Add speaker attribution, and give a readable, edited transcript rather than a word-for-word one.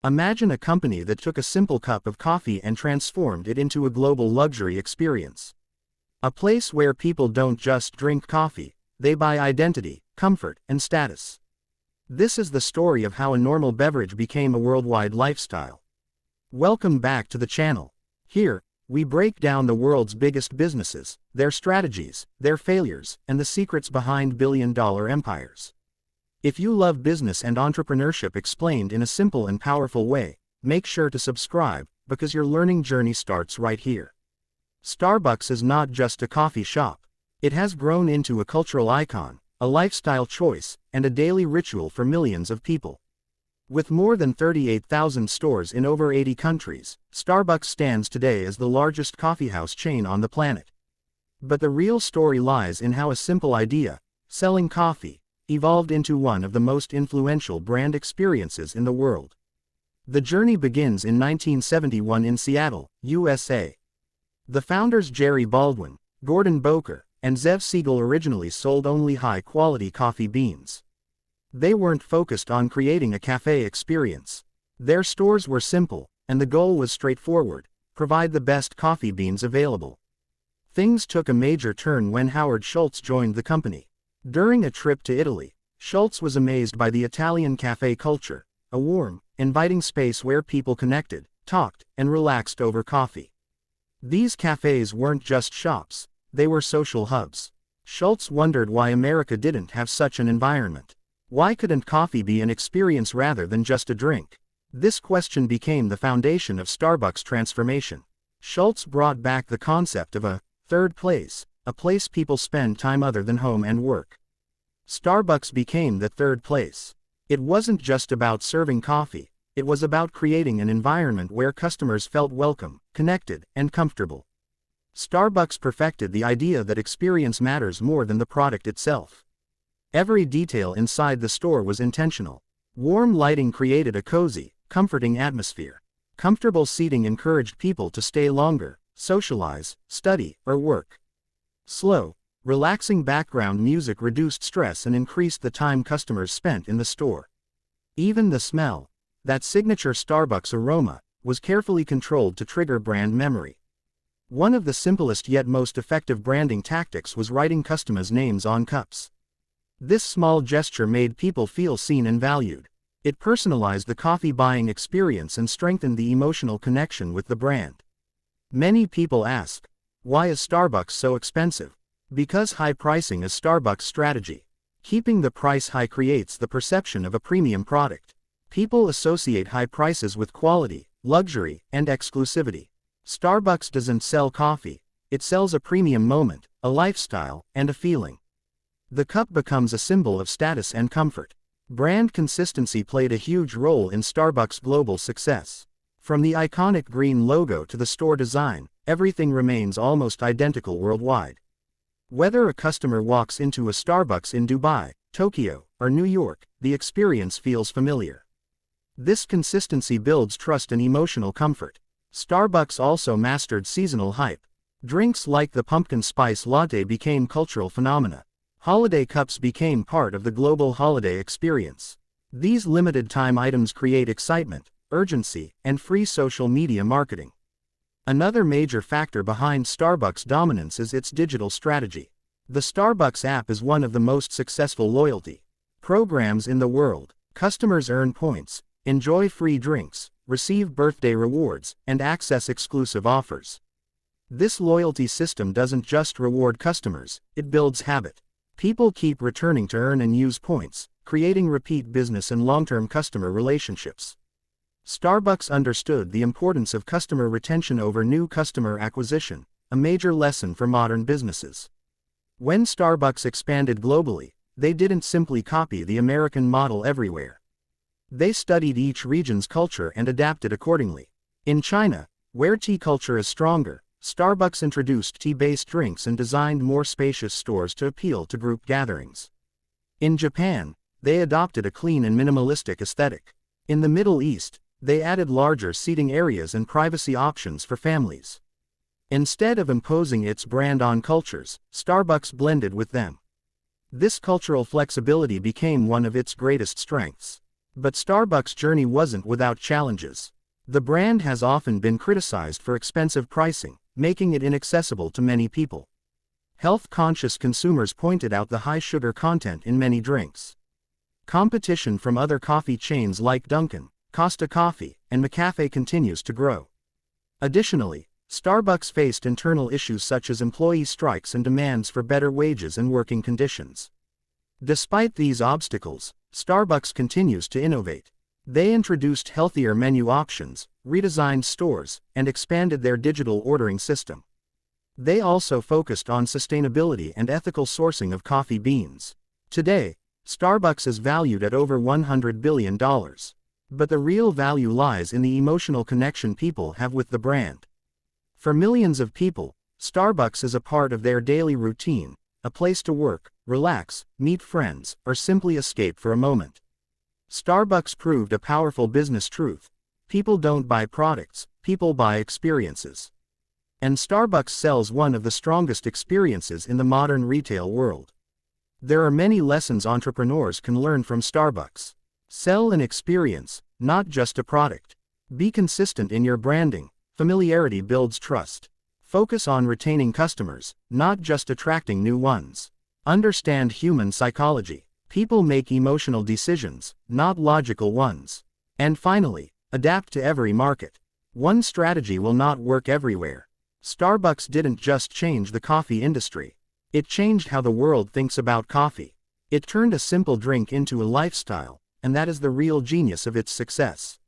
Speaker 1: Imagine a company that took a simple cup of coffee and transformed it into a global luxury experience. A place where people don't just drink coffee, they buy identity, comfort, and status. This is the story of how a normal beverage became a worldwide lifestyle. Welcome back to the channel. Here, we break down the world's biggest businesses, their strategies, their failures, and the secrets behind billion-dollar empires. If you love business and entrepreneurship explained in a simple and powerful way, make sure to subscribe, because your learning journey starts right here. Starbucks is not just a coffee shop. It has grown into a cultural icon, a lifestyle choice, and a daily ritual for millions of people. With more than 38,000 stores in over 80 countries, Starbucks stands today as the largest coffeehouse chain on the planet. But the real story lies in how a simple idea, selling coffee, evolved into one of the most influential brand experiences in the world. The journey begins in 1971 in Seattle, USA. The founders Jerry Baldwin, Gordon Boker, and Zev Siegel originally sold only high-quality coffee beans. They weren't focused on creating a cafe experience. Their stores were simple, and the goal was straightforward: provide the best coffee beans available. Things took a major turn when Howard Schultz joined the company. During a trip to Italy, Schultz was amazed by the Italian cafe culture, a warm, inviting space where people connected, talked, and relaxed over coffee. These cafes weren't just shops, they were social hubs. Schultz wondered why America didn't have such an environment. Why couldn't coffee be an experience rather than just a drink? This question became the foundation of Starbucks' transformation. Schultz brought back the concept of a third place, a place people spend time other than home and work. Starbucks became the third place. It wasn't just about serving coffee, it was about creating an environment where customers felt welcome, connected, and comfortable. Starbucks perfected the idea that experience matters more than the product itself. Every detail inside the store was intentional. Warm lighting created a cozy, comforting atmosphere. Comfortable seating encouraged people to stay longer, socialize, study, or work. Slow, relaxing background music reduced stress and increased the time customers spent in the store. Even the smell, that signature Starbucks aroma, was carefully controlled to trigger brand memory. One of the simplest yet most effective branding tactics was writing customers' names on cups. This small gesture made people feel seen and valued. It personalized the coffee buying experience and strengthened the emotional connection with the brand. Many people ask, why is Starbucks so expensive? Because high pricing is Starbucks' strategy. Keeping the price high creates the perception of a premium product. People associate high prices with quality, luxury, and exclusivity. Starbucks doesn't sell coffee, it sells a premium moment, a lifestyle, and a feeling. The cup becomes a symbol of status and comfort. Brand consistency played a huge role in Starbucks' global success. From the iconic green logo to the store design, everything remains almost identical worldwide. Whether a customer walks into a Starbucks in Dubai, Tokyo, or New York, the experience feels familiar. This consistency builds trust and emotional comfort. Starbucks also mastered seasonal hype. Drinks like the pumpkin spice latte became cultural phenomena. Holiday cups became part of the global holiday experience. These limited-time items create excitement, urgency, and free social media marketing. Another major factor behind Starbucks' dominance is its digital strategy. The Starbucks app is one of the most successful loyalty programs in the world. Customers earn points, enjoy free drinks, receive birthday rewards, and access exclusive offers. This loyalty system doesn't just reward customers, it builds habit. People keep returning to earn and use points, creating repeat business and long-term customer relationships. Starbucks understood the importance of customer retention over new customer acquisition, a major lesson for modern businesses. When Starbucks expanded globally, they didn't simply copy the American model everywhere. They studied each region's culture and adapted accordingly. In China, where tea culture is stronger, Starbucks introduced tea-based drinks and designed more spacious stores to appeal to group gatherings. In Japan, they adopted a clean and minimalistic aesthetic. In the Middle East, they added larger seating areas and privacy options for families. Instead of imposing its brand on cultures, Starbucks blended with them. This cultural flexibility became one of its greatest strengths. But Starbucks' journey wasn't without challenges. The brand has often been criticized for expensive pricing, making it inaccessible to many people. Health-conscious consumers pointed out the high sugar content in many drinks. Competition from other coffee chains like Dunkin', Costa Coffee, and McCafe continues to grow. Additionally, Starbucks faced internal issues such as employee strikes and demands for better wages and working conditions. Despite these obstacles, Starbucks continues to innovate. They introduced healthier menu options, redesigned stores, and expanded their digital ordering system. They also focused on sustainability and ethical sourcing of coffee beans. Today, Starbucks is valued at over $100 billion. But the real value lies in the emotional connection people have with the brand. For millions of people, Starbucks is a part of their daily routine, a place to work, relax, meet friends, or simply escape for a moment. Starbucks proved a powerful business truth. People don't buy products, people buy experiences. And Starbucks sells one of the strongest experiences in the modern retail world. There are many lessons entrepreneurs can learn from Starbucks. Sell an experience, not just a product. Be consistent in your branding. Familiarity builds trust. Focus on retaining customers, not just attracting new ones. Understand human psychology. People make emotional decisions, not logical ones. And finally, adapt to every market. One strategy will not work everywhere. Starbucks didn't just change the coffee industry. It changed how the world thinks about coffee. It turned a simple drink into a lifestyle, and that is the real genius of its success.